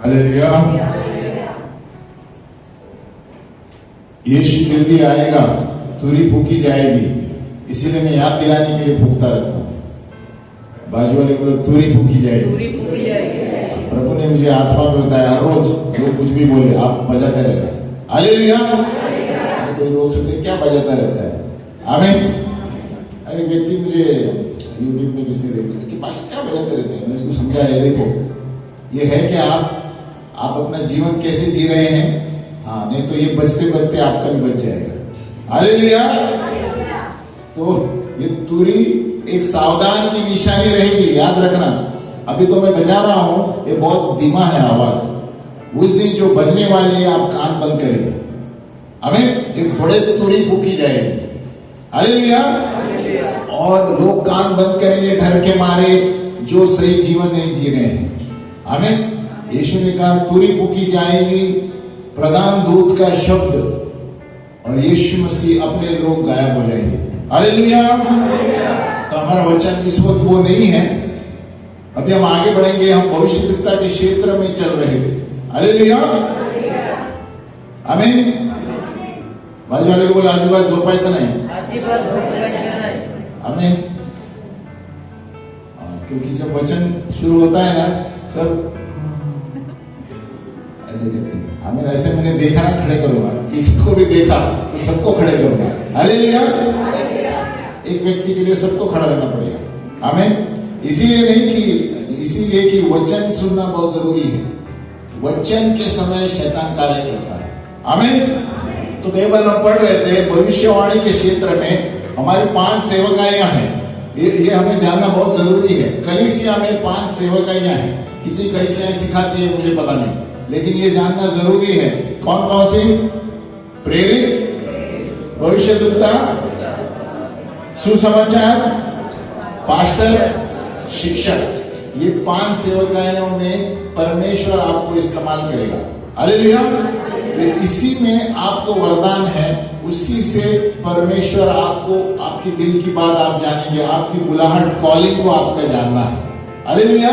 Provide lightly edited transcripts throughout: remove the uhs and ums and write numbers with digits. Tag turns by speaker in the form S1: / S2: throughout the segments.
S1: Hallelujah. यीशु जल्दी आएगा, तुरी फूकी जाएगी, इसीलिए मैं याद दिलाने के लिए फूकता रहता हूँ। बाजू वाले को तुरी फूकी जाएगी। प्रभु ने मुझे आत्मा में बताया, हर रोज लोग कुछ भी बोले आप बजाते रहना। हालेलुया। कोई रोज सोचते क्या बजाता रहता है। आमीन। एक व्यक्ति मुझे यूट्यूब में किसने देखा कि पास्टर क्या बजाते रहते हैं, मैंने उसको समझाया, देखो ये है कि आप अपना जीवन कैसे जी रहे हैं। हाँ, नहीं तो ये बचते बचते आपका भी बच जाएगा। हालेलुया। तो ये तुरी एक सावधान की निशानी रहेगी, याद रखना। अभी तो मैं बजा रहा हूं, ये बहुत धीमा है आवाज। उस दिन जो बजने वाली है आप कान बंद करेंगे, हमें एक बड़े तुरी फूकी जाएगी। हालेलुया। और लोग कान बंद करेंगे डर के मारे, जो सही जीवन नहीं जी रहे हैं। हमें यीशु ने कहा तुरी फूकी जाएगी, प्रधान दूत का शब्द, और यीशु मसीह अपने लोग गायब हो जाएंगे। हालेलुया। तो हमारा वचन इस वक्त वो नहीं है, अभी हम आगे बढ़ेंगे। हम भविष्यवक्ता के क्षेत्र में चल रहे थे। हालेलुया। आमीन। बाजू वाले को बोला अजिबात झोपायचं नाही। आमीन। क्योंकि जब वचन शुरू होता है ना, सब ऐसे कहते हैं। आमीन। ऐसे मैंने देखा ना, खड़े करूंगा, किसी को भी देखा तो सबको खड़े करूंगा। हालेलुया। एक व्यक्ति के लिए सबको खड़ा रहना पड़ेगा। आमीन। इसीलिए कि वचन सुनना बहुत जरूरी है। वचन के समय शैतान कार्य करता है। आमीन। तो कई बार हम पढ़ रहे थे भविष्यवाणी के क्षेत्र में हमारी 5 सेवकाइयां हैं। ये हमें जानना बहुत जरूरी है। कलीसिया में 5 सेवकाइयां हैं। कितनी कलीसियाएं सिखाती है मुझे पता नहीं, लेकिन ये जानना जरूरी है। कौन कौन सी? प्रेरित, भविष्यद्वक्ता, सुसमाचार, पास्टर, शिक्षक। ये 5 सेवकाइयों में परमेश्वर आपको इस्तेमाल करेगा। हालेलुया। इसी में आपको वरदान है, उसी से परमेश्वर आपको, आपकी दिल की बात आप जानेंगे, आपकी बुलाहट, कॉलिंग को आपका जानना है। हालेलुया।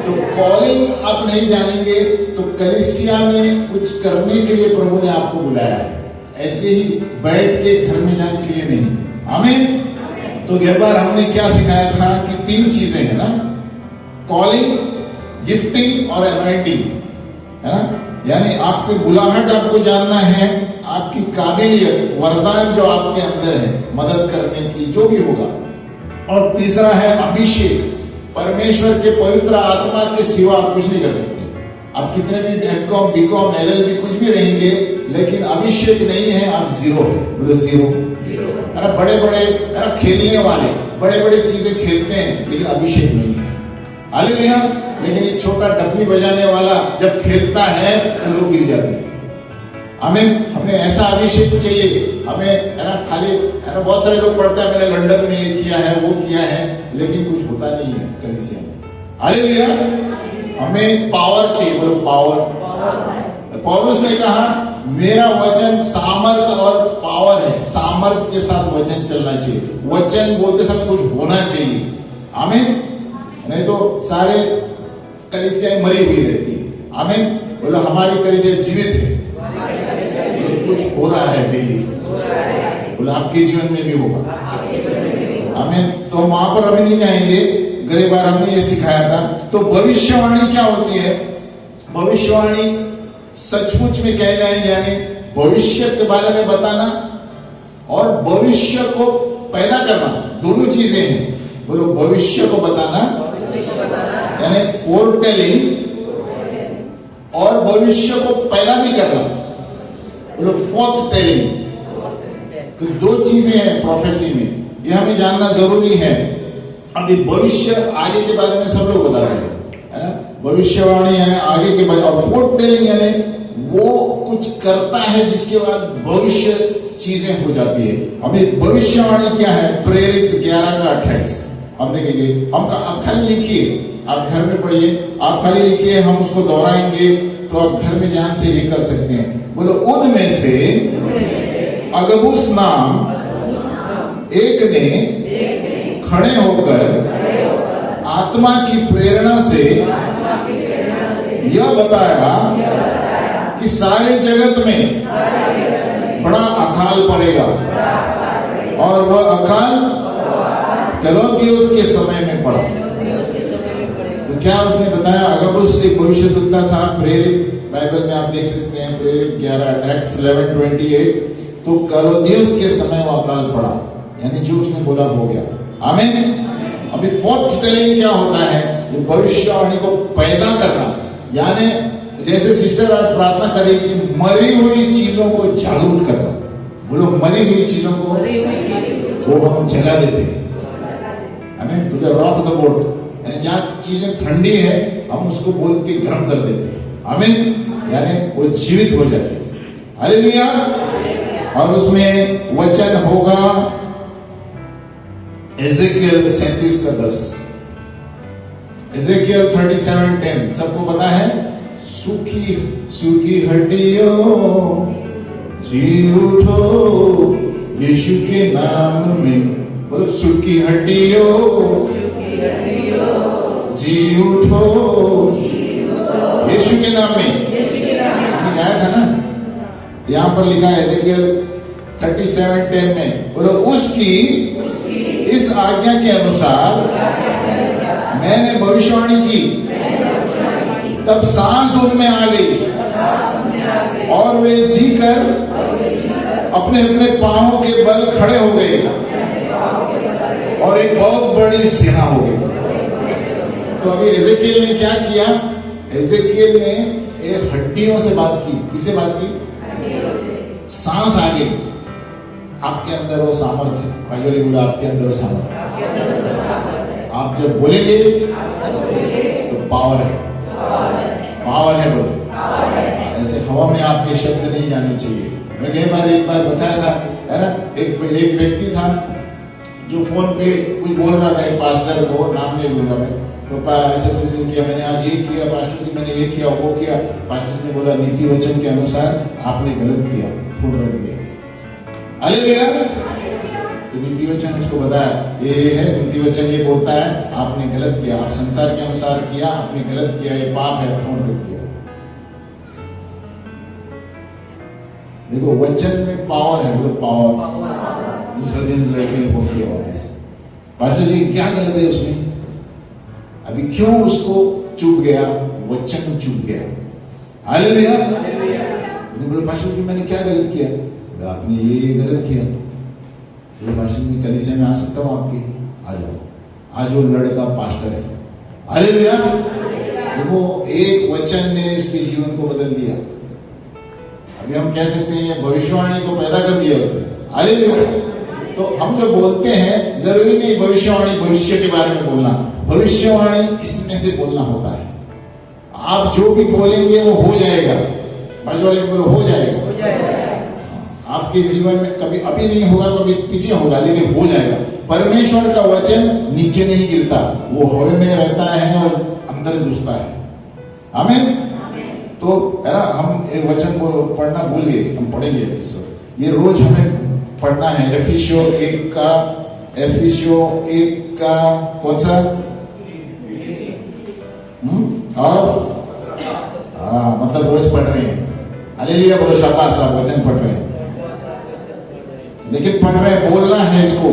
S1: तो कॉलिंग आप नहीं जानेंगे तो कलीसिया में कुछ करने के लिए प्रभु ने आपको बुलाया है, ऐसे ही बैठ के घर में जाने के लिए नहीं। आमीन। तो एक बार हमने क्या सिखाया था कि 3 चीजें है ना, कॉलिंग, गिफ्टिंग और अनॉइंटिंग, है ना। यानी आपकी बुलाहट आपको जानना है, आपकी काबिलियत, वरदान जो आपके अंदर है मदद करने की, जो भी होगा। और तीसरा है अभिषेक। परमेश्वर के पवित्र आत्मा के सिवा आप कुछ नहीं कर सकते। आप कितने भी एमकॉम, बीकॉम, एलएलबी कुछ भी रहेंगे, लेकिन अभिषेक नहीं है, आप जीरो है। बोलो जीरो। अरे बड़े बड़े खेलने वाले बड़े बड़े चीजें खेलते हैं, लेकिन अभिषेक नहीं है। हालेलुया। लेकिन एक छोटा डपली बजाने वाला जब खेलता है तो लोग गिर जाते हैं। हमें ऐसा अभिषेक चाहिए। हमें है ना, खाली है ना, बहुत सारे लोग पढ़ते हैं मैंने लंदन में ये किया है, वो किया है, लेकिन कुछ होता नहीं है कलीसिया में। हालेलुया। हमें पावर चाहिए। बोलो पावर। पौलुस ने कहा मेरा वचन सामर्थ और पावर है। सामर्थ के साथ वचन चलना चाहिए। वचन बोलते समय कुछ होना चाहिए। आमीन। नहीं तो सारे कलीसियाएं मरी हुई रहती है। आमीन। बोलो हमारी कलीसिया जीवित है, कुछ हो रहा है डेली। बोलो आपके जीवन में भी होगा। आमीन। तो हम वहां पर अभी नहीं जाएंगे, अगली बार हमने ये सिखाया था। तो भविष्यवाणी क्या होती है? भविष्यवाणी सचमुच में कह जाए, यानी भविष्य के बारे में बताना और भविष्य को पैदा करना, दोनों चीजें हैं। बोलो भविष्य को बताना, यानी फोरटेलिंग, और भविष्य को पैदा भी करना, बोलो फोर्थ टेलिंग। तो दो चीजें हैं प्रोफेसी में, ये हमें जानना जरूरी है। अभी भविष्य आगे के बारे में सब लोग बता रहे हैं, है ना। भविष्यवाणी यानी आगे के बारे, और फोर्थ टेलिंग यानी वो कुछ करता है जिसके बाद भविष्य चीजें हो जाती है। अभी भविष्यवाणी क्या है? प्रेरित 11:28 हम देखेंगे। आप खाली लिखिए, आप घर में पढ़िए, आप खाली लिखिए, हम उसको दोहराएंगे तो आप घर में ध्यान से ये कर सकते हैं। बोलो उनमें से अगबुस नाम एक ने खड़े होकर आत्मा की प्रेरणा से यह बताया कि सारे जगत में बड़ा अकाल पड़ेगा, और वह अकाल कलौदियोस के समय में पड़ा। तो क्या उसने बताया? अगबुस एक भविष्यद्वक्ता था, प्रेरित, बाइबल में आप देख सकते हैं, प्रेरित 11 Acts 11:28। तो कलौदियोस के समय वो अकाल पड़ा, यानी जो उसने बोला हो गया। आमीन। अभी फोर्थ टेलिंग क्या होता है? ये भविष्यवाणी को पैदा करना, यानी जैसे सिस्टर आज प्रार्थना करेगी, मरी हुई चीजों को जागरूक करना। बोलो मरी हुई चीजों को वो हम जला देते हैं। हमें to the rock the boat, यानी जहाँ चीजें ठंडी है हम उसको बोल के गर्म कर देते हैं। आमीन। यानी वो जीवित हो जाते हैं। हालेलुया। और उसमें वचन होगा एजेकियल 37:10, एजेकियल 37:10 सबको पता है। सूखी सूखी हड्डियों जी उठो यीशु के नाम में। बोलो सूखी हड्डियों जी उठो यीशु के नाम में। गाया था ना, यहां पर लिखा है एजेकियल 37:10 में। बोलो उसकी इस आज्ञा के अनुसार मैंने भविष्यवाणी की, तब सांस उनमें आ गई और वे जीकर अपने अपने पांवों के बल खड़े हो गए और एक बहुत बड़ी सेना हो गई। तो अभी एजेकियल ने क्या किया? एजेकियल ने हड्डियों से बात की। किससे बात की? सांस आ गई। आपके अंदर वो सामर्थ्य है। बाइबल बोला आपके अंदर वो सामर्थ्य। आप जब बोलेंगे तो पावर है, पावर है। बोलो ऐसे हवा में आपके शब्द नहीं जाने चाहिए। मैं एक बार बताया था, है ना, एक व्यक्ति था जो फोन पे कुछ बोल रहा था एक पास्टर को, नाम नहीं लूंगा मैं, तो ऐसे किया, मैंने आज ये किया पास्टर जी, मैंने ये किया वो किया। पास्टर ने बोला नीति वचन के अनुसार आपने गलत किया, फूट रख दिया। हालेलुया। तो नीति वचन उसको बताया, ये है नीति वचन, ये बोलता है आपने गलत किया, आप संसार के अनुसार किया, आपने गलत किया, ये पाप है, फोन रख दिया। देखो वचन में पावर है, बोलो पावर। दूसरे दिन लड़के ने फोन किया वापस, पास्टर जी क्या गलत है उसमें? अभी क्यों उसको चूक गया? वचन चूक गया। हालेलुया। बोले पास्टर जी मैंने क्या गलत किया? आपने ये गलत किया। तो पास्टर जी कलीसिया में आ सकता हूँ आपके? आ जाओ। आज वो लड़का पास्टर है। हालेलुया। देखो एक वचन ने उसके जीवन को बदल दिया। अभी हम कह सकते हैं भविष्यवाणी को पैदा कर दिया उसने। हालेलुया। तो हम जो बोलते हैं जरूरी नहीं भविष्यवाणी भविष्य के बारे में बोलना, भविष्यवाणी इसमें से बोलना होता है। आप जो भी बोलेंगे वो हो जाएगा। बोलो हो जाएगा। आपके जीवन में कभी अभी नहीं होगा, कभी पीछे होगा, लेकिन हो जाएगा। परमेश्वर का वचन नीचे नहीं गिरता, वो हवा में रहता है और अंदर घुसता है। आमीन। तो है ना, हम एक वचन को पढ़ना भूल गए, हम पढ़ेंगे ये रोज हमें पढ़ना है। एफिसियों 1 का कौन सा? और मतलब रोज पढ़ रहे हैं। हालेलुया। बोलो शाबाश, आप वचन पढ़ रहे हैं, लेकिन पढ़ रहे हैं, बोलना है इसको।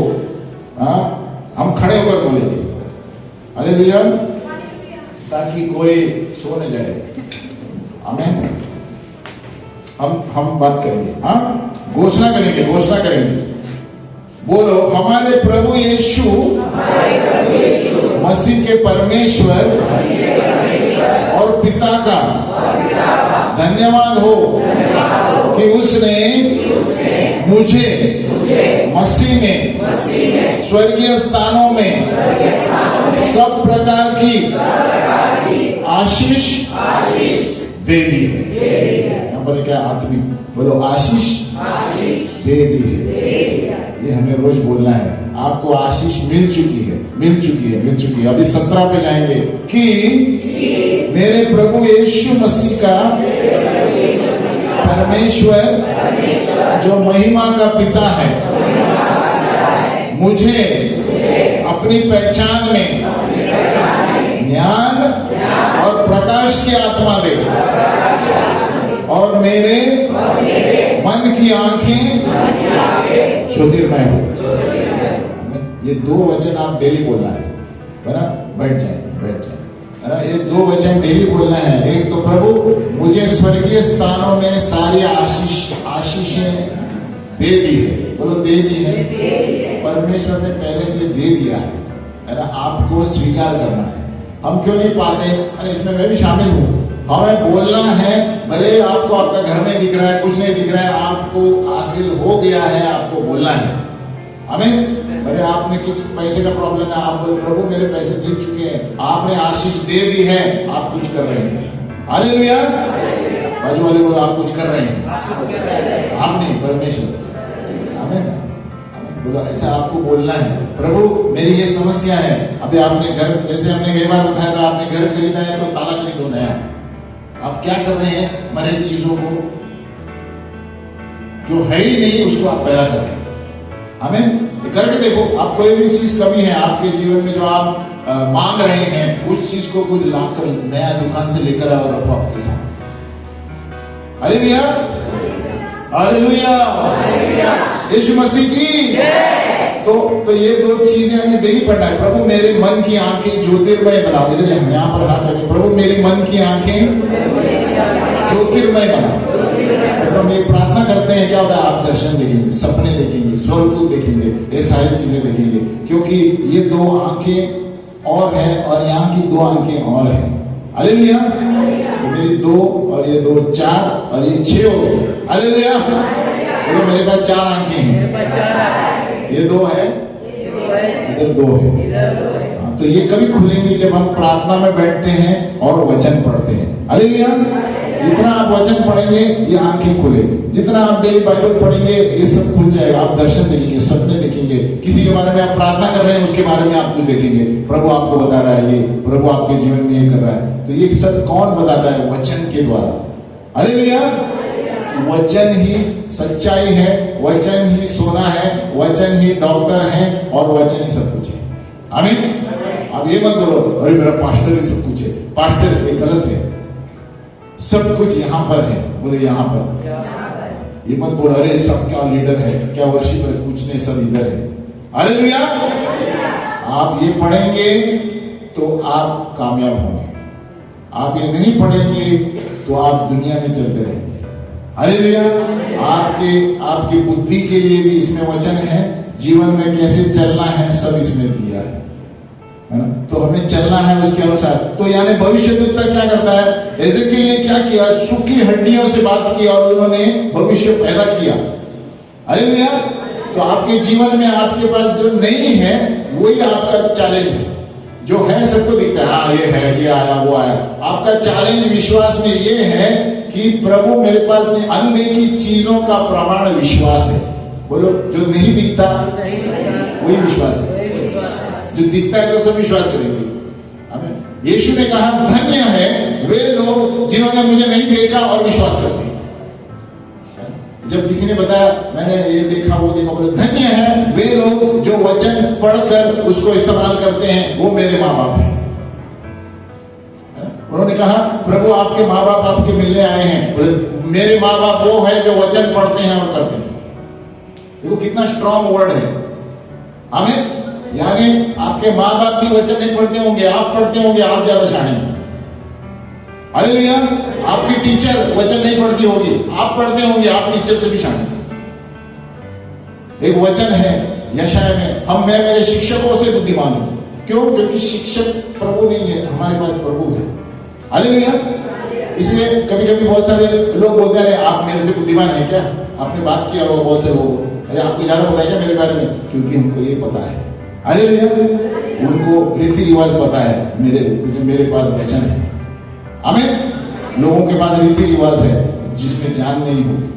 S1: हम खड़े होकर बोलेंगे। हालेलुया। ताकि कोई सो न जाए। आमीन। हम बात करेंगे, घोषणा करेंगे। बोलो हमारे प्रभु यीशु के परमेश्वर और पिता का धन्यवाद हो कि उसने मुझे मसीह में स्वर्गीय स्थानों में सब प्रकार की आशीष दे दी है। यहाँ पर क्या आत्मिक बोलो, आशीष दे दी है। ये हमें रोज बोलना है। आपको आशीष मिल चुकी है, मिल चुकी है, मिल चुकी है। अभी 17 पे जाएंगे कि मेरे प्रभु यीशु मसीह का परमेश्वर जो महिमा का पिता है मुझे अपनी पहचान में ज्ञान और प्रकाश की आत्मा दे और मेरे मन की आंखें ज्योतिर्मय हो। ये 2 वचन आप डेली बोलना है ना, बैठ जाए है ना। ये 2 वचन डेली बोलना है। एक तो प्रभु मुझे स्वर्गीय स्थानों में सारी आशीषें दे दी है। बोलो, दे दी है। परमेश्वर ने पहले से दे दिया है ना। आपको स्वीकार करना है। हम क्यों नहीं पाते? अरे इसमें मैं भी शामिल हूँ। हमें बोलना है, भले आपको आपका घर नहीं दिख रहा है, कुछ नहीं दिख रहा है, आपको हासिल हो गया है, आपको बोलना है। हमें अरे आपने कुछ पैसे का प्रॉब्लम है, आप बोलो प्रभु मेरे पैसे दिख चुके हैं, आपने आशीष दे दी है, आप कुछ कर रहे हैं। हालेलुया। बाजू वाले बोलो आप कुछ कर रहे हैं, आप नहीं, परमेश्वर। हमें बोलो ऐसा आपको बोलना है, प्रभु मेरी ये समस्या है। अभी आपने घर, जैसे हमने कई बार बताया था, आपने घर खरीदा है तो ताला खरीदो नया। आप क्या कर रहे हैं? मरे चीजों को, जो है ही नहीं उसको आप पैदा कर रहे हैं। हमें करके देखो, आप कोई भी चीज कमी है आपके जीवन में जो आप मांग रहे हैं, उस चीज को कुछ लाकर नया दुकान से लेकर आओ, रखो आपके साथ। हालेलुया, हालेलुया, यीशु मसीह की। तो ये 2 चीजें हमें डेली पढ़ना है। प्रभु मेरे मन की आंखें ज्योतिर्मय बनाओ। इधर यहाँ पर हाथ रखें, प्रभु मेरे मन की आंखें ज्योतिर्मय बनाओ। तो हम ये प्रार्थना करते हैं, क्या होता है? आप दर्शन देखेंगे, सपने देखेंगे, स्वर्गदूत देखेंगे, ये सारी चीजें देखेंगे, क्योंकि ये 2 आंखें और है और यहाँ की 2 आंखें और है। हालेलुया। तो मेरी 2 और ये 2 4 और ये 6 हो गए। हालेलुया। तो मेरे पास 4 आंखें हैं, ये 2 है, इधर 2 है। तो ये कभी खुलेंगी जब हम प्रार्थना में बैठते हैं और वचन पढ़ते हैं। हालेलुया। जितना आप वचन पढ़ेंगे ये आंखें खुलेगी, जितना आप डेली बाइबल पढ़ेंगे ये सब खुल जाएगा। आप दर्शन देखेंगे, सपने देखेंगे, किसी के बारे में आप प्रार्थना कर रहे हैं उसके बारे में आप कुछ देखेंगे, प्रभु आपको बता रहा है ये, प्रभु आपके जीवन में ये कर रहा है। तो ये सब कौन बताता है? वचन के द्वारा। हालेलुया। वचन ही सच्चाई है, वचन ही सोना है, वचन ही डॉक्टर है और वचन ही सब कुछ है। आमीन। अब ये मत बोलो अरे मेरा पास्टर ही सब कुछ है। पास्टर ये गलत है, सब कुछ यहाँ पर है। बोले यहाँ पर। ये मत बोलो अरे सब क्या लीडर है, क्या वर्शिपर है, कुछ नहीं, सब इधर है। हालेलुया। आप ये पढ़ेंगे तो आप कामयाब होंगे, आप ये नहीं पढ़ेंगे तो आप दुनिया में चलते रहेंगे। हालेलुया। आपकी बुद्धि के लिए भी इसमें वचन है, जीवन में कैसे चलना है सब इसमें दिया है ना। तो हमें चलना है उसके अनुसार। तो यानी भविष्यद्वक्ता क्या करता है? एजेकिएल ने क्या किया? सूखी हड्डियों से बात की और उन्होंने भविष्य पैदा किया। हालेलुया। तो आपके जीवन में आपके पास जो नहीं है वही आपका चैलेंज है। जो है सबको दिखता है, हाँ ये है, ये आया, वो आया। आपका चैलेंज विश्वास में ये है कि प्रभु मेरे पास नहीं, अनदेखी चीजों का प्रमाण विश्वास है। बोलो, जो नहीं दिखता वही विश्वास है, जो दिखता है तो सब विश्वास करेंगे। आमीन। यीशु ने कहा धन्य है वे लोग जिन्होंने मुझे नहीं देखा और विश्वास करते हैं। जब किसी ने बताया मैंने ये देखा वो देखा, बोले धन्य है वे लोग जो वचन पढ़कर उसको इस्तेमाल करते हैं, वो मेरे माँ बाप हैं। उन्होंने कहा प्रभु आपके माँ बाप आपके मिलने आए हैं। बोले मेरे माँ बाप वो है जो वचन पढ़ते हैं और करते हैं। देखो कितना स्ट्रॉन्ग वर्ड है। आमीन। यानी आपके माँ बाप भी वचन नहीं पढ़ते होंगे, आप पढ़ते होंगे, आप ज्यादा शाणे हैं। हालेलुया। आपकी टीचर वचन नहीं पढ़ती होगी, आप पढ़ते होंगे, आप टीचर से भी शाणे। एक वचन है यशाया में, मैं मेरे शिक्षकों से बुद्धिमान हूं। क्यों? क्योंकि शिक्षक प्रभु नहीं है, हमारे पास प्रभु है। हालेलुया। इसलिए कभी कभी बहुत सारे लोग बोलते हैं, अरे आप मेरे से बुद्धिमान है क्या? आपने बात किया होगा बहुत से लोगों, अरे आपको ज्यादा पता है क्या मेरे बारे में? क्योंकि हमको ये पता है। हालेलुया। उनको रीति रिवाज पता है, मेरे पास वचन है। आमीन। लोगों के पास रीति रिवाज है जिसमें जान नहीं होती,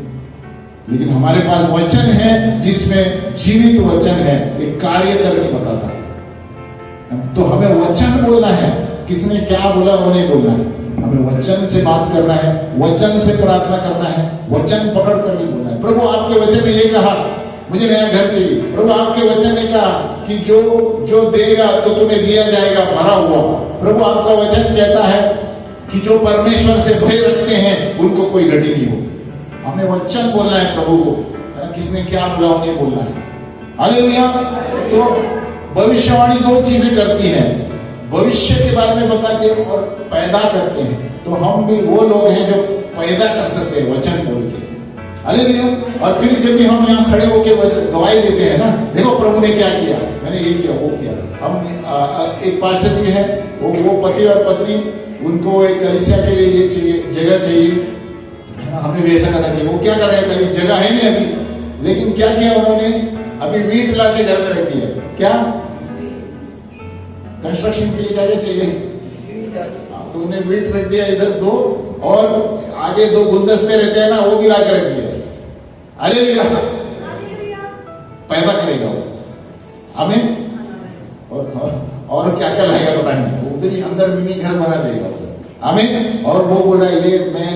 S1: लेकिन हमारे पास वचन है जिसमें जीवित वचन है, एक कार्य करके बताता है। तो हमें वचन बोलना है, किसने क्या बोला वो नहीं बोलना है, हमें वचन से बात करना है, वचन से प्रार्थना करना है, वचन पकड़ कर नहीं बोलना है। प्रभु आपके वचन ने ये कहा मुझे नया घर चाहिए। प्रभु आपके वचन ने कहा कि जो देगा तो तुम्हें दिया जाएगा भरा हुआ। प्रभु आपका वचन कहता है कि जो परमेश्वर से भय रखते हैं उनको कोई घटी नहीं होगी। हमें वचन बोलना है प्रभु को, किसने क्या बोला वो नहीं बोलना है। हालेलुया। तो भविष्यवाणी दो चीजें करती है, भविष्य के बारे में बताते हैं और पैदा करते हैं। तो हम भी वो लोग हैं जो पैदा कर सकते हैं वचन बोल के। हालेलुया। और फिर जब भी हम यहाँ खड़े होकर गवाही देते हैं ना, देखो प्रभु ने क्या किया, मैंने ये किया वो किया। हम एक पास्टर जी है, वो पति और पत्नी, उनको एक कलीसिया के लिए ये चाहिए, जगह चाहिए, हमें भी ऐसा करना चाहिए। वो क्या कर रहे हैं, कहीं जगह है नहीं अभी, लेकिन क्या किया उन्होंने, अभी वीट ला के घर में रख दिया। क्या कंस्ट्रक्शन के लिए क्या चाहिए, तो उन्हें वीट रख दिया इधर दो, और आगे दो गुलदस्ते रहते हैं ना, वो भी ला के रख दिया। हालेलुया। पैदा करेगा वो, आमीन। और क्या क्या लाएगा पता नहीं, उधर ही अंदर मिनी घर बना देगा, आमीन। और वो बोल रहा है ये मैं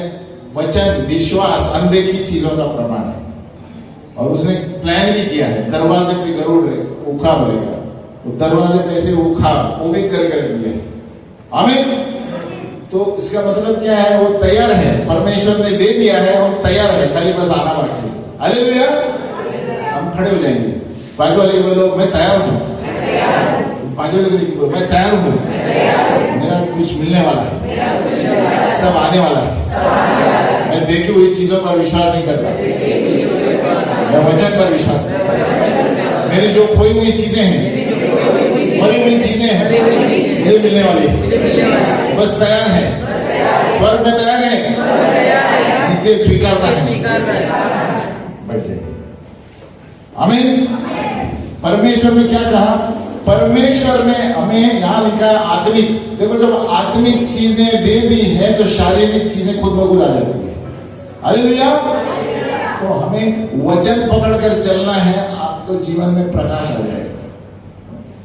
S1: वचन विश्वास अनदेखी चीजों का प्रमाण है। और उसने प्लान भी किया है, दरवाजे पे गरुड़ उखा बोलेगा, वो दरवाजे पे ऐसे उखा वो भी कर दिया, आमीन। तो इसका मतलब क्या है, वो तैयार है, परमेश्वर ने दे दिया है और तैयार है, खाली बस आना बाकी है। हालेलुया। हम खड़े हो जाएंगे, बाजू वाले बोलो मैं तैयार हूँ, बाजू वाले को मैं तैयार हूँ, मेरा कुछ मिलने वाला है, सब आने वाला है। मैं देखी हुई चीजों पर विश्वास नहीं करता, मैं वचन पर विश्वास करता। मेरी जो खोई हुई चीजें हैं, मरी हुई चीजें हैं, ये मिलने वाली है, बस तैयार है, स्वर्ग में तैयार है, नीचे स्वीकारना है। बैठ जाइए, आमीन। परमेश्वर ने क्या कहा, परमेश्वर ने हमें यहाँ लिखा है आत्मिक। देखो जब आत्मिक चीजें दे दी है तो शारीरिक चीजें खुद ब खुद आ जाती है। हालेलुया। तो हमें वचन पकड़कर चलना है, आपको जीवन में प्रकाश आ जाएगा।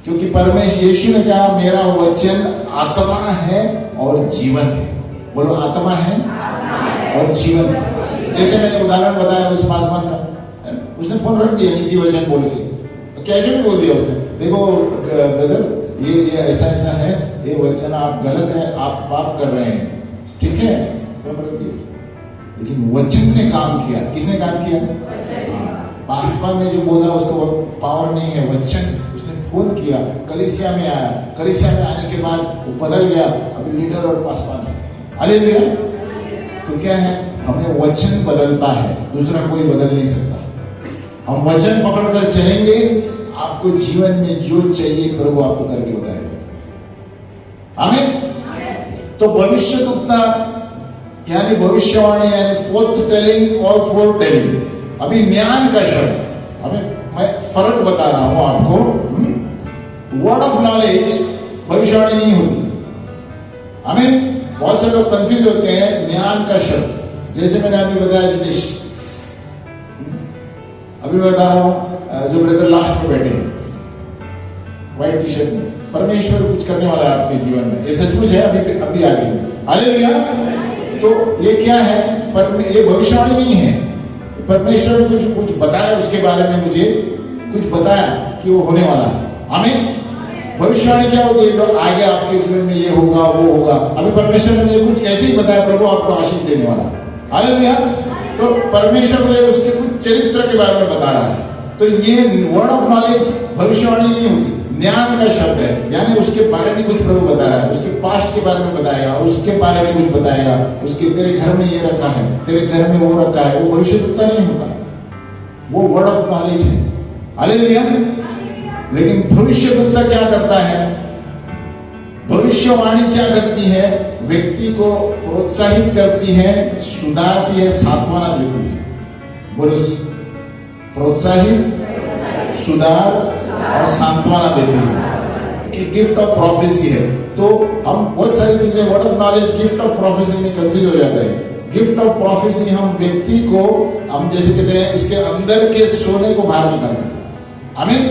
S1: क्योंकि परमेश्वर यीशु ने कहा मेरा वचन आत्मा है और जीवन है। बोलो आत्मा है और जीवन है। जैसे मैंने उदाहरण बताया उस पासवान का, उसने फोन रख दिया निजी वचन बोल के, कैसे भी बोल दिया उसने, देखो ब्रदर ये ऐसा ऐसा है, ये वचन आप गलत है, आप पाप कर रहे हैं, ठीक है, फोन रख दिया। लेकिन वचन ने काम किया। किसने काम किया? पासवान ने जो बोला उसको पावर नहीं है, वचन। फोन किया, कलीसिया में आया, कलीसिया में आने के बाद वो बदल गया, अभी लीडर और पासवान है। हालेलुया। तो क्या है, हमें वचन बदलता है, दूसरा कोई बदल नहीं सकता। हम वचन पकड़कर चलेंगे, आपको जीवन में जो चाहिए प्रभु आपको करके बताएगा, आमीन। तो भविष्यवक्ता यानी भविष्यवाणी यानी फोर्थ टेलिंग और फोर टेलिंग। अभी ज्ञान का शब्द, अभी मैं फर्क बता रहा हूं आपको। वर्ड ऑफ नॉलेज भविष्यवाणी नहीं होती, आमीन। बहुत से लोग कंफ्यूज होते हैं ज्ञान का शब्द। जैसे मैंने अभी बताया जितेश, अभी मैं बता रहा हूं जो ब्रदर लास्ट में बैठे हैं व्हाइट टी शर्ट में, परमेश्वर कुछ करने वाला है आपके जीवन में, ये सचमुच है, अभी आगे। हालेलुया। तो ये क्या है, ये भविष्यवाणी नहीं है, परमेश्वर ने कुछ बताया, उसके बारे में मुझे कुछ बताया कि वो होने वाला है, आमीन। भविष्यवाणी क्या होती है, तो आगे आपके जीवन में ये होगा वो होगा। अभी परमेश्वर ने मुझे कुछ ऐसे ही बताया, प्रभु आपको आशीष देने वाला है। हालेलुया। तो परमेश्वर मुझे उसके कुछ चरित्र के बारे में बता रहा है। तो ये वर्ड ऑफ नॉलेज भविष्यवाणी नहीं होती, ज्ञान का शब्द है, यानी उसके बारे में कुछ प्रभु बता रहा है, उसके पास्ट के बारे में बताएगा, उसके बारे में कुछ बताएगा, उसके तेरे घर में ये रखा है, तेरे घर में वो रखा है। वो भविष्यवक्ता नहीं होता, वो वर्ड ऑफ नॉलेज है। हालेलुया। लेकिन भविष्यवक्ता क्या करता है, भविष्यवाणी क्या करती है? व्यक्ति को प्रोत्साहित करती है, सुधारती है, सांत्वना देती है। बोलो, प्रोत्साहित, सुधार और सांत्वना देती है। एक गिफ्ट ऑफ प्रोफेसी है। तो हम बहुत सारी चीजें, word of knowledge, gift of prophecy में कंफ्यूज हो जाता है। गिफ्ट ऑफ प्रोफेसी हम व्यक्ति को, हम जैसे कहते हैं, उसके अंदर के सोने को बाहर निकालते हैं। आमीन।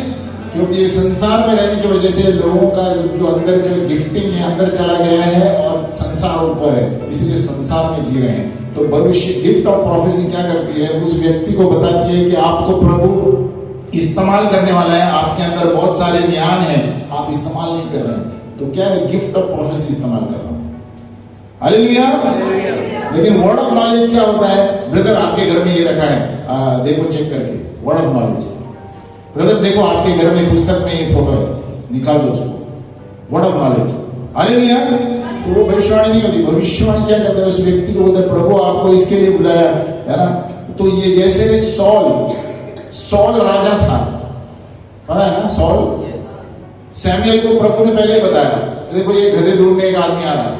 S1: क्योंकि ये संसार में रहने की वजह से लोगों का जो अंदर का गिफ्टिंग है अंदर चला गया है और संसार ऊपर है, इसलिए संसार में जी रहे हैं। तो भविष्य गिफ्ट ऑफ प्रोफेसी क्या करती है? उस व्यक्ति को बताती है कि आपको प्रभु इस्तेमाल करने वाला है, आपके अंदर बहुत सारे ज्ञान है, आप इस्तेमाल नहीं कर रहे हैं। तो क्या है? गिफ्ट ऑफ प्रोफेसी इस्तेमाल करना। हालेलुया। लेकिन वर्ड ऑफ नॉलेज क्या होता है? ब्रदर आपके घर में ये रखा है, देखो चेक करके। वर्ड ऑफ नॉलेज, ब्रदर देखो आपके घर में पुस्तक में ये फोटो है, निकाल दो उसको। Word of knowledge. हालेलुया। तो वो भविष्यवाणी नहीं होती। भविष्यवाणी क्या करता है? उस व्यक्ति को बोलता है प्रभु आपको इसके लिए बुलाया है ना। तो ये जैसे सॉल राजा था, पता है ना? सैमुएल को प्रभु ने पहले ही बताया, तो देखो ये गधे ढूंढने एक आदमी आ रहा है।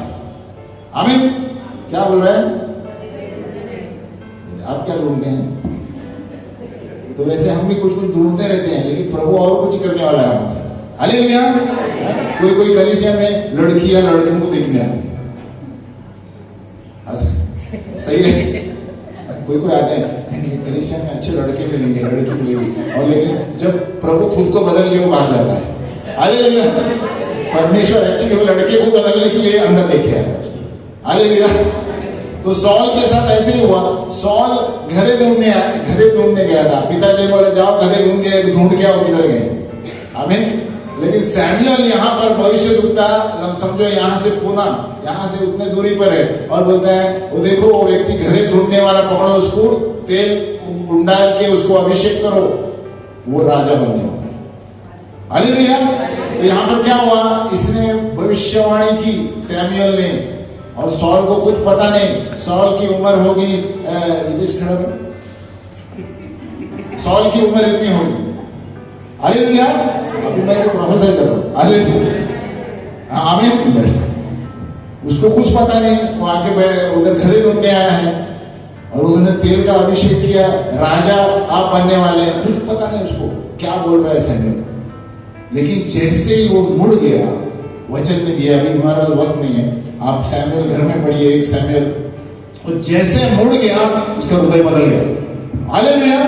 S1: आमीन। क्या बोल रहे हैं? आप क्या ढूंढते हैं? तो वैसे हम भी कुछ ढूंढते रहते हैं, लेकिन प्रभु और कुछ करने वाला है हमसे। हालेलुया। कोई कलीसिया में लड़की या लड़कियों को देखने आते हैं, सही है। कोई आते हैं कलीसिया में, अच्छे लड़के मिलेंगे, लड़की मिलेगी, और लेकिन जब प्रभु खुद को बदल के वो बाहर जाता है। हालेलुया। परमेश्वर एक्चुअली वो लड़के को बदलने के लिए अंदर लेके आया। हालेलुया। तो सॉल के साथ ऐसे ही हुआ। सॉल गधे ढूंढने गया था। पिताजी बोले जाओ गधे ढूंढ के आओ, किधर गए? आमीन। लेकिन सैमुएल यहाँ पर भविष्यद्वक्ता, समझो यहाँ से पुणे, यहाँ से उतने दूरी पर है, और बोलता है वो देखो वो व्यक्ति गधे ढूंढने वाला, पकड़ो उसको, तेल डाल के उसको अभिषेक करो, वो राजा बनने वाला है। हालेलुया। तो यहाँ पर क्या हुआ? इसने भविष्यवाणी की सैमुएल ने, और सॉल को कुछ पता नहीं। सॉल की उम्र होगी, सॉल की उम्र इतनी होगी। हालेलुया। अभी मैं तो प्रोफेसर कर रहा हूं। हालेलुया। आमीन। उसको कुछ पता नहीं, वो आके उधर गधे ढूंढने आया है, और उन्होंने तेल का अभिषेक किया, राजा आप बनने वाले हैं। कुछ पता नहीं उसको क्या बोल रहा है सैमुएल। लेकिन जैसे ही वो मुड़ गया, वचन में दिया, अभी हमारा वक्त नहीं है, आप सैमुएल घर में पढ़िए, एक सैमुएल, और जैसे मुड़ गया उसका हृदय बदल गया। हालेलुया।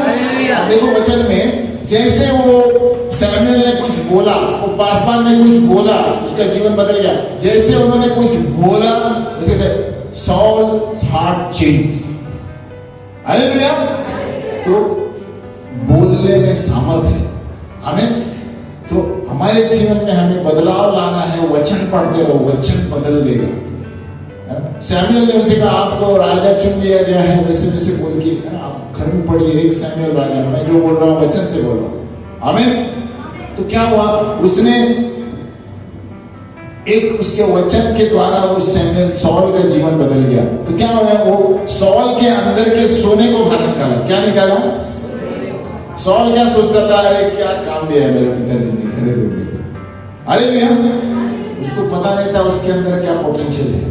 S1: देखो वचन में, जैसे वो सैमुएल ने कुछ बोला, वो पासवान ने कुछ बोला, उसका जीवन बदल गया। जैसे उन्होंने कुछ बोला, सॉल्स हार्ट चेंज। हालेलुया। तो बोलने में सामर्थ्य है। आमीन। तो हमारे जीवन में हमें बदलाव लाना है। वचन पढ़ते रहो, वचन बदल देगा। सैमुएल ने उसे कहा आपको राजा चुन लिया गया है, वैसे वैसे बोल के, आप घर में पढ़िए, एक सैमुएल राजा, मैं जो बोल रहा हूँ वचन से बोल रहा हूँ। आमीन। तो क्या हुआ? उसने एक उसके वचन के द्वारा वो सैमुएल, सॉल का जीवन बदल गया। तो क्या हो गया? वो सॉल के अंदर के सोने को बाहर निकाला। क्या निकाला? सॉल क्या सोचता था? अरे क्या काम दिया है मेरे पिताजी ने, गधे ढूंढने को। हालेलुया। उसको पता नहीं था उसके अंदर क्या पोटेंशियल है।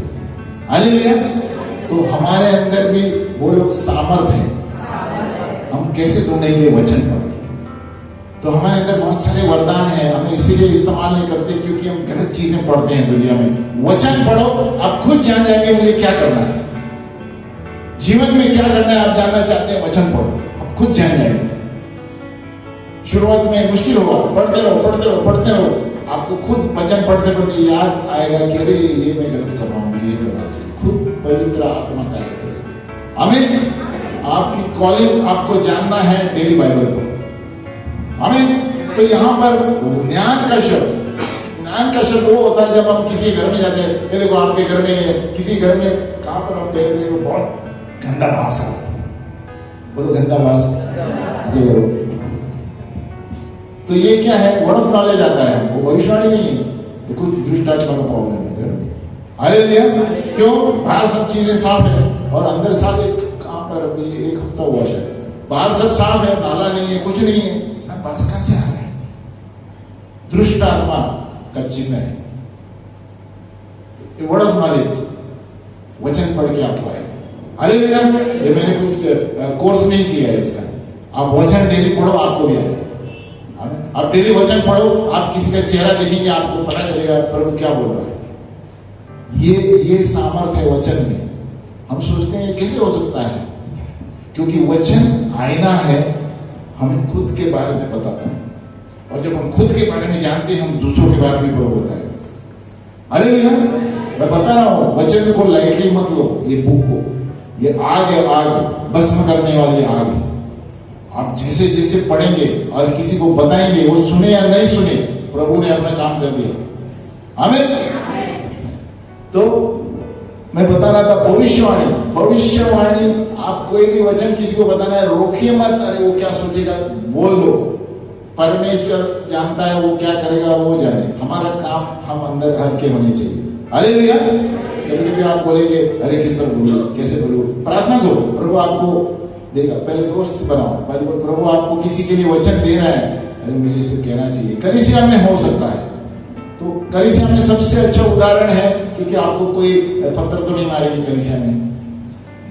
S1: हालेलुया। तो हमारे अंदर भी वो लोग सामर्थ है। हम कैसे ढूंढेंगे? वचन पढ़ के। तो हमारे अंदर बहुत सारे वरदान है, हम इसीलिए इस्तेमाल नहीं करते क्योंकि हम गलत चीजें पढ़ते हैं दुनिया में। वचन पढ़ो, आप खुद जान जाएंगे मुझे क्या करना है, जीवन में क्या करना है। आप जानना चाहते हैं, वचन पढ़ो, आप खुद जान जाएंगे। शुरुआत में मुश्किल होगा, पढ़ते रहो, आपको खुद वचन पढ़ते पढ़ते याद आएगा कि अरे ये मैं गलत कर रहा हूँ, मुझे ये करना चाहिए। खुद पवित्र आत्मा कार्य करेगा। आमीन। आपकी कॉलिंग, आपको जानना है डेली बाइबल को। आमीन। तो यहाँ पर ज्ञान का शब्द वो होता है जब हम किसी घर में जाते हैं। ये देखो आपके घर में, किसी घर में, कहाँ पर हम गए थे, बहुत गंदा बास आ, बोलो गंदा बास। तो ये क्या है? वर्ड ऑफ नॉलेज आता है, वो भविष्यवाणी नहीं है, ये कुछ दृष्टात्मा का प्रॉब्लम है घर में। हालेलुया। क्यों? बाहर सब चीजें साफ है और अंदर साफ है। कहाँ पर अभी एक हफ्ता हुआ शायद, बाहर सब साफ है, नाला नहीं है, कुछ नहीं है, बास कहां से आ रहा है? दृष्टात्मा का चिन्ह है। वर्ड ऑफ नॉलेज वचन पढ़ के आपको आएगा। हालेलुया। ये मैंने कुछ कोर्स नहीं किया है इसका। आप वचन डेली पढ़ो, आपको भी आएगा। आप डेली वचन पढ़ो, आप किसी का चेहरा देखेंगे, आपको पता चलेगा प्रभु क्या बोल रहा है। ये सामर्थ्य है वचन में। हम सोचते हैं कैसे हो सकता है, क्योंकि वचन आईना है, हमें खुद के बारे में बताता है, और जब हम खुद के बारे में जानते हैं, हम दूसरों के बारे में प्रभु बताए। हालेलुया। मैं बता रहा हूं, वचन को लाइटली मत लो। ये बुक को, ये आग है, आग भस्म करने वाली आग है। आप जैसे जैसे पढ़ेंगे और किसी को बताएंगे, वो सुने या नहीं सुने, प्रभु ने अपना काम कर दिया। आमीन। तो मैं बता रहा था भविष्यवाणी। भविष्यवाणी, आप कोई भी वचन किसी को बताना है, रोकिए मत। अरे वो क्या सोचेगा, बोल दो। परमेश्वर जानता है वो क्या करेगा, वो जाने। हमारा काम हम अंदर हल्के होने चाहिए। हालेलुया। कभी कभी आप बोलेंगे, अरे किस तरह बोलूं, कैसे बोलूं, प्रार्थना करो, प्रभु आपको देगा। पहले दोस्त बनाओ, प्रभु आपको किसी के लिए वचन दे रहा है, अरे मुझे इसे कहना चाहिए। कलीसिया में हो सकता है, तो कलीसिया में सबसे अच्छा उदाहरण है, क्योंकि आपको कोई पत्थर तो नहीं मारेगी कलीसिया में।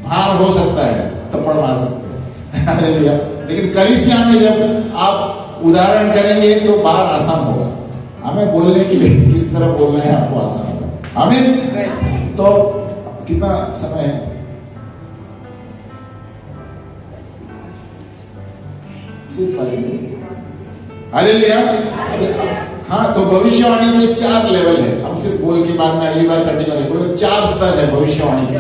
S1: बाहर हो सकता है, थप्पड़ मार सकते हैं। हालेलुया। लेकिन कलीसिया में जब आप उदाहरण करेंगे तो बाहर आसान होगा। हमें बोलने के लिए किस तरह बोलना है आपको आसान होगा। आमीन। तो कितना समय है? सिर्फ 5 मिनट। हालेलुया। हाँ, तो भविष्यवाणी के 4 लेवल है। हम सिर्फ बोल के बाद में अगली बार कंटिन्यू करेंगे। 4 स्तर है भविष्यवाणी के।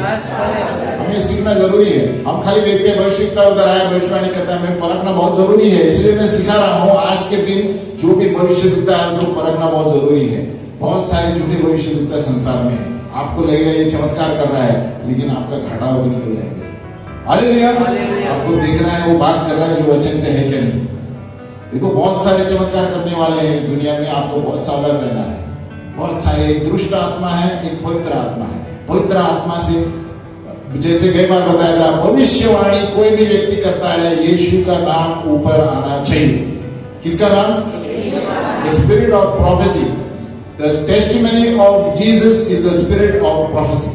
S1: हमें सीखना जरूरी है। हम खाली देखते हैं भविष्यवक्ता उधर आया, भविष्यवाणी करता है, हमें परखना बहुत जरूरी है। इसलिए मैं सिखा रहा हूँ आज के दिन जो भी भविष्यवक्ता है उसको परखना बहुत जरूरी है। बहुत सारे झूठे भविष्यवक्ता संसार में है। आपको लगेगा ये चमत्कार कर रहा है, लेकिन आपका घाटा होकर निकल जाएंगे। हालेलुया। आपको देखना है वो बात कर रहा है जो वचन से है क्या नहीं। देखो, बहुत सारे चमत्कार करने वाले हैं दुनिया में, आपको बहुत सावधान रहना है। बहुत सारे, एक दुष्ट आत्मा है, एक पवित्र आत्मा है। पवित्र आत्मा से, जैसे कई बार बताया था, भविष्यवाणी कोई भी व्यक्ति करता है, यीशु का नाम ऊपर आना चाहिए। किसका नाम? The spirit of prophecy. The testimony of Jesus is the spirit of prophecy.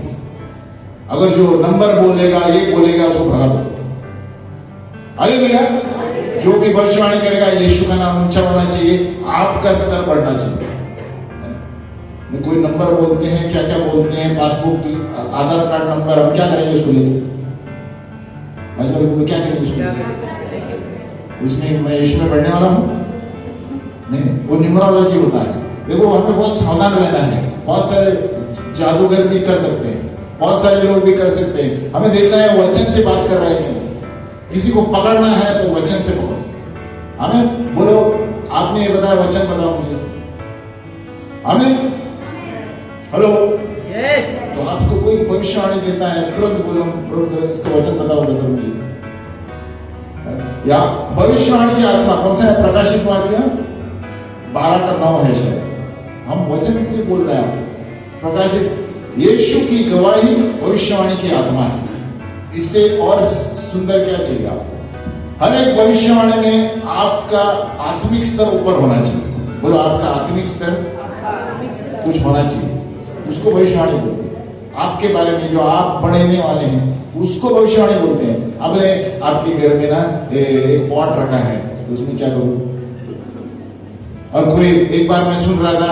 S1: अगर जो नंबर बोलेगा, ये बोलेगा, उसको भगा दो। हालेलुया। जो भी भविष्यवाणी करेगा, यीशु का नाम ऊंचा होना चाहिए, आपका स्तर बढ़ना चाहिए। कोई नंबर बोलते हैं, क्या क्या बोलते हैं, पासबुक, आधार कार्ड नंबर, हम क्या करेंगे उसको लेकर? क्या करेंगे उसको? उसमें मैं यीशु में बढ़ने वाला हूं? नहीं, वो न्यूमरोलॉजी होता है। देखो, हमें बहुत सावधान रहना है। बहुत सारे जादूगर भी कर सकते हैं, बहुत सारे लोग भी कर सकते हैं। हमें देखना है वचन से बात कर रहे हैं। किसी को पकड़ना है तो वचन से पकड़ो। हमें बोलो, आपने ये बताया, वचन बताओ मुझे। हमें हेलो, तो आपको कोई भविष्यवाणी देता है, तुरंत बोलो, इसका वचन बताओ ब्रदर मुझे। या भविष्यवाणी की आत्मा कौन सा है? प्रकाशित वाक्य 12:9 है शायद। हम वचन से बोल रहे हैं। प्रकाशित, यीशु की गवाही भविष्यवाणी की आत्मा है। इससे और सुंदर क्या चाहिए आपको? हर एक भविष्यवाणी में आपका आत्मिक स्तर ऊपर होना चाहिए। बोलो, आपका आत्मिक स्तर कुछ होना चाहिए, उसको भविष्यवाणी बोलते हैं। आपके बारे में जो आप बढ़ने वाले हैं उसको भविष्यवाणी बोलते हैं। अब आपके घर में ना एक पॉट रखा है, तो उसमें क्या करूं? और कोई, एक बार मैं सुन रहा था,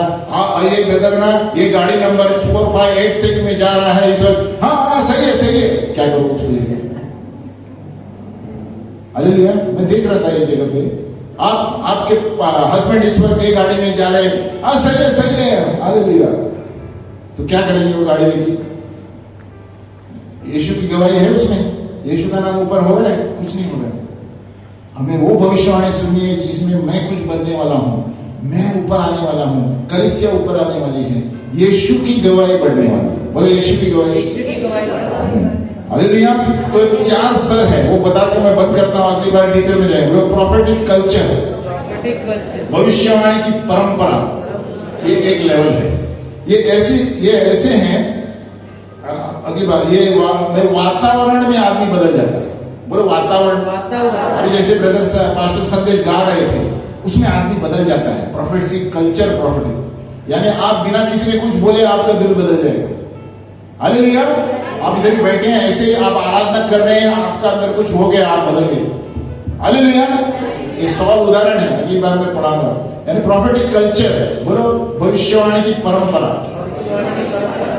S1: ये ब्रदर ना, ये गाड़ी नंबर 4586 में जा रहा है इस वक्त। हाँ, सही है, सही है, क्या करूं उसको लेके? हालेलुया। मैं देख रहा था ये जगह पे, आपके हस्बैंड इस वक्त ये गाड़ी में जा रहे हैं। हाँ, सही है, सही है, हालेलुया। तो क्या करेंगे वो गाड़ी लेके? यीशु की गवाही है उसमें, यीशु का नाम ऊपर हो रहा है? कुछ नहीं हो रहा है। हमें वो भविष्यवाणी सुननी है जिसमें मैं कुछ बनने वाला हूं, मैं ऊपर आने वाला हूं, कलीसिया ऊपर आने वाली है, यीशु की गवाही बढ़ने वाली है। बोलो, यीशु की गवाही। हालेलुया। तो 4 स्तर है, वो बता के मैं बंद करता हूं, अगली बार डिटेल में जाएंगे। प्रोफेटिक कल्चर, भविष्यवाणी की परंपरा, ये एक लेवल है। ये ऐसे हैं, अगली बार ये वातावरण में आदमी बदल जाता है। बोलो, वातावरण। अभी जैसे ब्रदर पास्टर संदेश गा रहे थे, उसमें आदमी बदल जाता है। प्रोफेटिक कल्चर, प्रोफेटिक, यानी आप बिना किसी ने कुछ बोले आपका दिल बदल जाएगा। हालेलुया। आप इधर ही बैठे हैं, ऐसे ही आप आराधना कर रहे हैं, आपका अंदर कुछ हो गया, आप बदल गए। हालेलुया। ये 100 उदाहरण है, अगली बार मैं पढ़ाऊंगा। यानी प्रॉफिटिक कल्चर, बोलो भविष्यवाणी की परंपरा।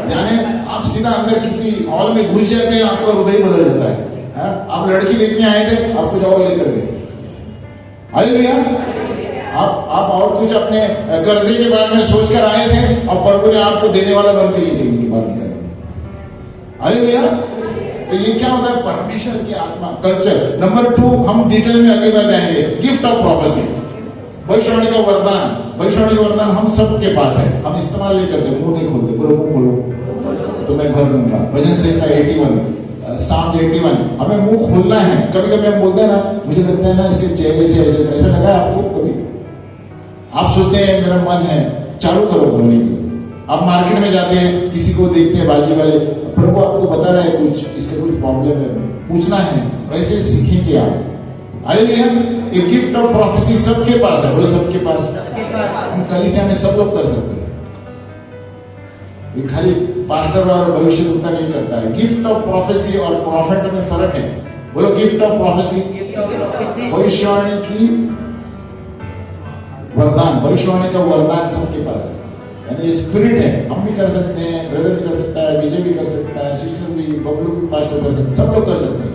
S1: यानी आप सीधा अंदर किसी हॉल में घुस जाते हैं, आपका हृदय बदल जाता है। आप लड़की देखने आए थे, आप कुछ और लेकर गए। हालेलुया। आप और कुछ अपने कर्जे के बारे में सोचकर आए थे, और प्रभु ने आपको देने वाला बन के लिए उनकी बात कर। हालेलुया। तो ये क्या होता है? परमेश्वर की आत्मा, कल्चर। नंबर 2, हम डिटेल में अगली बार जाएंगे। गिफ्ट ऑफ प्रोफेसी, भविष्यवाणी का वरदान। भविष्यवाणी का वरदान हम सबके पास है, हम इस्तेमाल नहीं करते, मुंह नहीं खोलते। बोलो मुंह खोलो तो मैं भर दूंगा। भजन संहिता 81, साम 81। हमें मुंह खोलना है। कभी कभी हम बोलते हैं ना, मुझे लगता है ना इसके चेहरे से ऐसा लगा है आपको कभी? आप सोचते हैं मेरा मन है, चालू करो बोलने की। आप मार्केट में जाते हैं, किसी को देखते हैं बाजी वाले, प्रभु आपको बता रहा है कुछ, इसका कुछ प्रॉब्लम है, पूछना है, वैसे सीखेंगे आप। हालेलुया। ये गिफ्ट ऑफ प्रोफेसी सबके पास है। बोलो सबके पास। हम कलीसिया में सब लोग कर सकते हैं, ये खाली पास्टर और भविष्यवक्ता नहीं करता है। गिफ्ट ऑफ प्रोफेसी और प्रॉफिट में फर्क है। बोलो गिफ्ट ऑफ प्रोफेसी, भविष्यवाणी की वरदान। भविष्यवाणी का वरदान सबके पास है। यानी ये स्पिरिट है, हम भी कर सकते हैं, ब्रदर भी कर सकता है, विजय भी कर सकता है, सिस्टर भी, बबलू भी, पास्टर कर सकते हैं, सब लोग कर सकते हैं।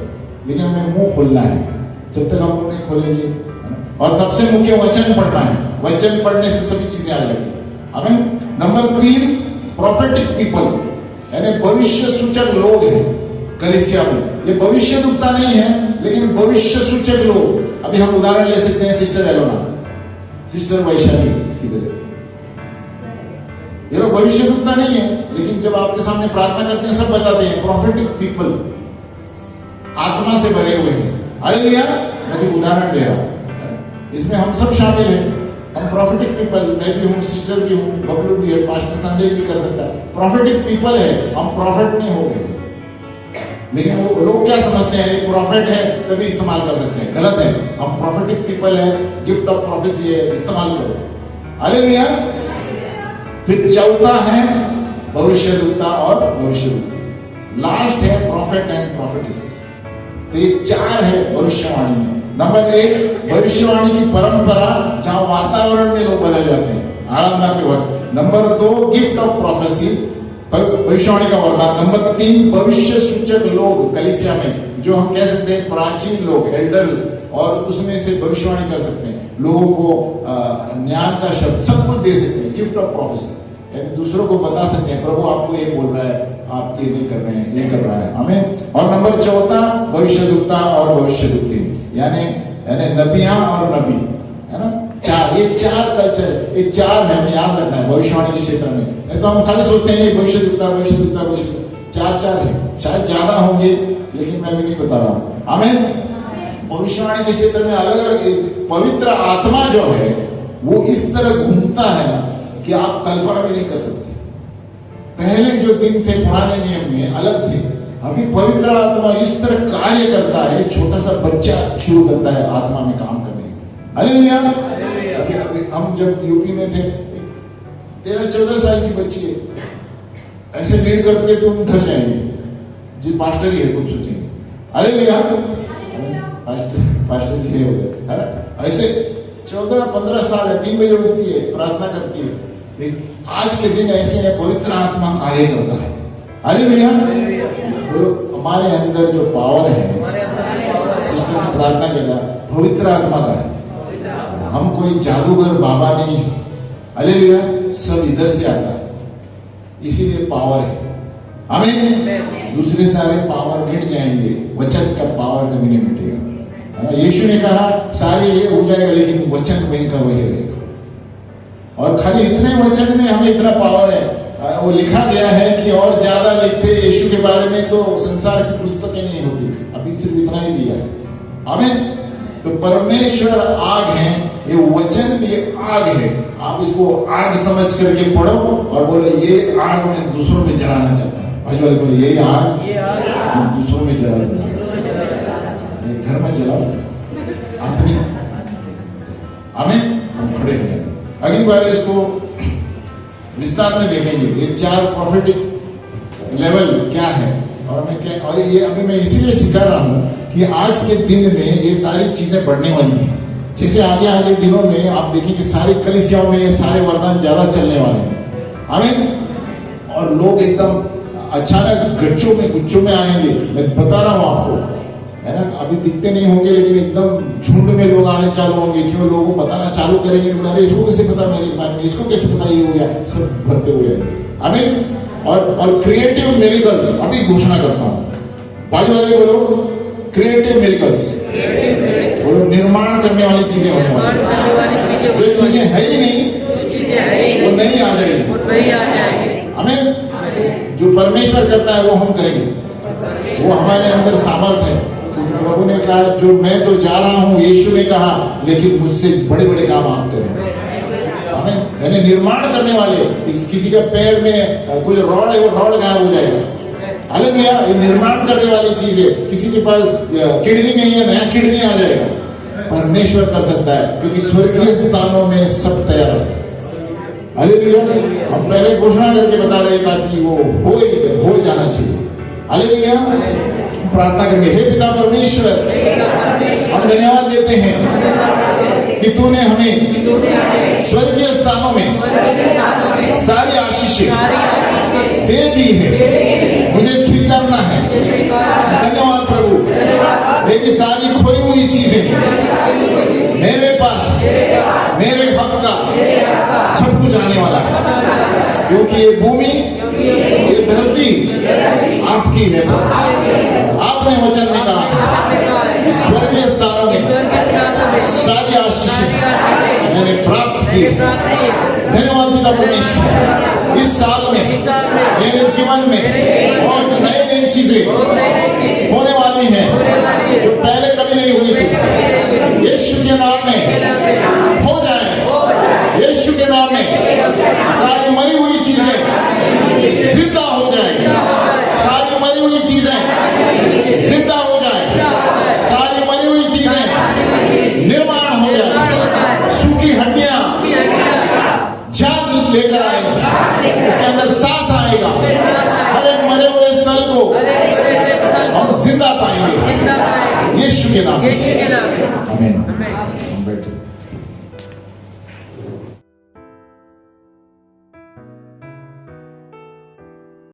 S1: लेकिन हमें मुंह खोलना है। जब तक हम मुंह नहीं खोलेंगे, और सबसे मुख्य वचन पढ़ना है। वचन पढ़ने से सभी चीजें आ जाती है हमें। नंबर 3, प्रोफेटिक पीपल, यानी भविष्य सूचक लोग हैं कलीसिया में। ये भविष्य दुखता नहीं है, लेकिन भविष्य सूचक लोग। अभी हम उदाहरण ले सकते हैं, सिस्टर एलोना, सिस्टर वैशाली, किधर? ये लोग भविष्य दुखता नहीं है, लेकिन जब आपके सामने प्रार्थना करते हैं, सब बताते हैं। प्रोफेटिक पीपल, आत्मा से भरे हुए हैं। हालेलुया। मैं सिर्फ उदाहरण दे रहा हूं, इसमें हम सब शामिल हैं। हम प्रोफेटिक पीपल, मैं भी हूँ, सिस्टर भी हूँ, बबलू भी है, पास्टर संदेश भी कर सकता है। प्रोफेटिक पीपल है, हम प्रॉफिट नहीं हो गए। लेकिन वो लोग क्या समझते हैं, एक प्रॉफिट है तभी इस्तेमाल कर सकते हैं। गलत है। हम प्रोफेटिक पीपल है, गिफ्ट ऑफ प्रोफेसी है, इस्तेमाल करो। हालेलुया। फिर चौथा है भविष्यवक्ता और भविष्यवक्ता। लास्ट है प्रॉफिट एंड प्रॉफिटिसेस। तो ये 4 है भविष्यवाणी में। नंबर 1, भविष्यवाणी की परंपरा, जहां वातावरण में लोग बदल जाते हैं आराधना के वक्त। नंबर 2, गिफ्ट ऑफ प्रोफेसी, भविष्यवाणी का वरदान। नंबर 3, भविष्य सूचक लोग कलीसिया में, जो हम कह सकते हैं प्राचीन लोग, एल्डर्स, और उसमें से भविष्यवाणी कर सकते हैं, लोगों को ज्ञान का शब्द सब कुछ दे सकते हैं। गिफ्ट ऑफ प्रोफेसी, यानी दूसरों को बता सकते हैं, प्रभु आपको ये बोल रहा है, आप ये नहीं कर रहे हैं, ये कर रहा है हमें। और नंबर 4, भविष्यवक्ता और भविष्यवक्ती, यानी नबियां और नबी, है ना। 4, ये 4 कल्चर, ये 4 है, हमें याद रखना है भविष्यवाणी के क्षेत्र में। नहीं तो हम खाली सोचते हैं भविष्यवक्ता भविष्यवक्ता भविष्यवक्ता, 4 है, शायद ज्यादा होंगे, लेकिन मैं भी नहीं बता रहा हूं। हमें भविष्यवाणी के क्षेत्र में अलग अलग पवित्र आत्मा जो है, वो इस तरह घूमता है कि आप कल्पना भी नहीं कर सकते। पहले जो दिन थे पुराने नियम में अलग थे, अभी पवित्र आत्मा इस तरह कार्य करता है, छोटा सा बच्चा शुरू करता है आत्मा में काम करने। हालेलुया। अभी हम जब यूपी में थे, 13-14 साल की बच्ची है, ऐसे लीड करती है तो हम डर जाएंगे जी, पास्टर ही है, कुछ सोचिए। हालेलुया। पास्टर जी है उधर, है ना। ऐसे 14-15 साल है, 3 बजे उठती है, प्रार्थना करती है। आज के दिन ऐसे है, पवित्र आत्मा कार्य करता है। हालेलुया। तो हमारे अंदर जो पावर है, सिस्टर ने प्रार्थना किया, पवित्र आत्मा का है। हम कोई जादूगर बाबा नहीं है। हालेलुया। सब इधर से आता है, इसीलिए पावर है हमें। दूसरे सारे पावर मिट जाएंगे, वचन का पावर कभी नहीं मिटेगा। यीशु ने कहा सारे ये हो जाएगा, लेकिन वचन वही का वही रहेगा। और खाली इतने वचन में हमें इतना पावर है, वो लिखा गया है कि और ज्यादा लिखते यीशु के बारे में तो संसार की पुस्तकें नहीं होती, अभी सिर्फ इतना ही दिया है हमें। तो परमेश्वर आग है, ये वचन भी आग है। आप इसको आग समझ करके पढ़ो और बोलो ये आग मैं दूसरों में जलाना चाहता हूँ। भाई वाले बोले ये आग दूसरों में जलाना, घर में जलाओ अपनी। हमें हम खड़े हैं, अगली बार इसको विस्तार में देखेंगे। ये 4 प्रॉफिटिक लेवल क्या है और ये अभी मैं इसीलिए सिखा रहा हूँ कि आज के दिन में ये सारी चीजें बढ़ने वाली हैं। जैसे आगे आगे दिनों में आप देखेंगे सारी कलीसियाओं में ये सारे वरदान ज्यादा चलने वाले हैं। आमीन। और लोग एकदम अचानक गुच्छों में आएंगे। मैं बता रहा हूँ आपको, है ना। अभी दिखते नहीं होंगे लेकिन एकदम झुंड में लोग आने चालू होंगे। क्यों? लोगों को बताना चालू करेंगे, अरे इसको कैसे पता मेरे बारे में, इसको कैसे पता ये हो गया, सब भरते हुए आएंगे। आमीन। और क्रिएटिव मिरेकल्स अभी घोषणा करता हूँ। बाजू वाले बोलो क्रिएटिव मिरेकल्स, बोलो निर्माण करने वाली चीजें होने वाली। जो चीजें है ही नहीं वो नहीं आ जाएगी। हमें जो परमेश्वर करता है वो हम करेंगे, वो हमारे अंदर सामर्थ है। प्रभु ने कहा जो मैं तो जा रहा हूँ, यीशु ने कहा, लेकिन मुझसे बड़े बड़े काम आप करेंगे। यानी निर्माण करने वाले, किसी का पैर में कोई रॉड है, वो रॉड गायब हो जाएगा। हालेलुया। ये निर्माण करने वाली चीज है। किसी के पास किडनी नहीं है, नया किडनी आ जाएगा। परमेश्वर कर सकता है क्योंकि स्वर्गीय स्थानों में सब तैयार है। हालेलुया। हम पहले घोषणा करके बता रहे था कि वो हो जाना चाहिए। हालेलुया। प्रार्थना करेंगे। हे पिता परमेश्वर, हम धन्यवाद देते हैं कि तूने हमें स्वर्गीय स्थानों में सारी आशीषें दे दी है, मुझे स्वीकारना है। धन्यवाद प्रभु। मेरी सारी खोई हुई चीजें मेरे पास, मेरे हक का सब कुछ आने वाला है, क्योंकि ये भूमि, ये धरती आपकी है। आपने वचन में कहा स्वर्गीय स्थानों में सारी आशीषें मैंने प्राप्त की। धन्यवाद पिता परमेश्वर। इस साल में मेरे जीवन में बहुत नई चीजें होने वाली हैं जो पहले कभी नहीं हुई थी। यीशु के नाम में हो जाए। यीशु के नाम में सारी मरी हुई चीजें जिंदा हो जाएगी। सारी मरी हुई चीजें जिंदा हो जाए। सारी मरी हुई चीजें निर्माण हो जाए। सूखी हड्डियां जान लेकर आएगी, उसके अंदर सांस आएगा। हर एक मरे हुए स्थल को हम जिंदा पाएंगे यीशु के नाम में। आमीन। हम बैठे।